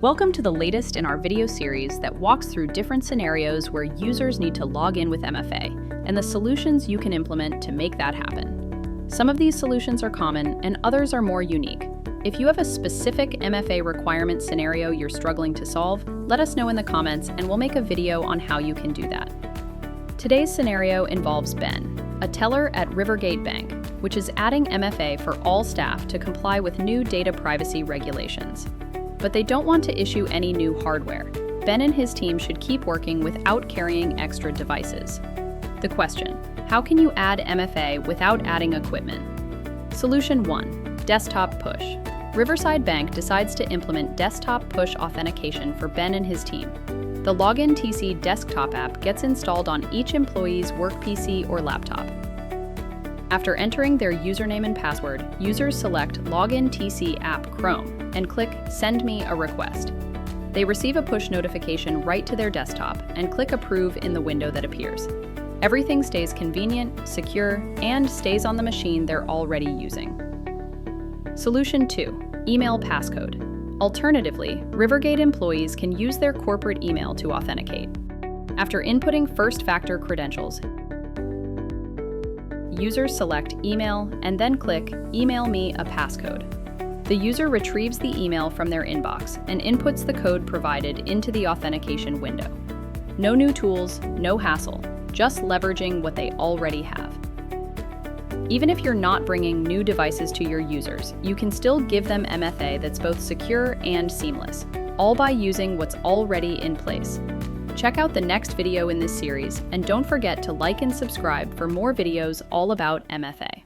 Welcome to the latest in our video series that walks through different scenarios where users need to log in with MFA and the solutions you can implement to make that happen. Some of these solutions are common and others are more unique. If you have a specific MFA requirement scenario you're struggling to solve, let us know in the comments and we'll make a video on how you can do that. Today's scenario involves Ben, a teller at Rivergate Bank, which is adding MFA for all staff to comply with new data privacy regulations. But they don't want to issue any new hardware. Ben and his team should keep working without carrying extra devices. The question: how can you add MFA without adding equipment? Solution 1. Desktop push. Riverside Bank decides to implement desktop push authentication for Ben and his team. The LoginTC desktop app gets installed on each employee's work PC or laptop. After entering their username and password, users select LoginTC app Chrome and click Send me a request. They receive a push notification right to their desktop and click Approve in the window that appears. Everything stays convenient, secure, and stays on the machine they're already using. Solution 2. Email passcode. Alternatively, Rivergate employees can use their corporate email to authenticate. After inputting first-factor credentials, users select Email and then click Email me a passcode. The user retrieves the email from their inbox and inputs the code provided into the authentication window. No new tools, no hassle, just leveraging what they already have. Even if you're not bringing new devices to your users, you can still give them MFA that's both secure and seamless, all by using what's already in place. Check out the next video in this series, and don't forget to like and subscribe for more videos all about MFA.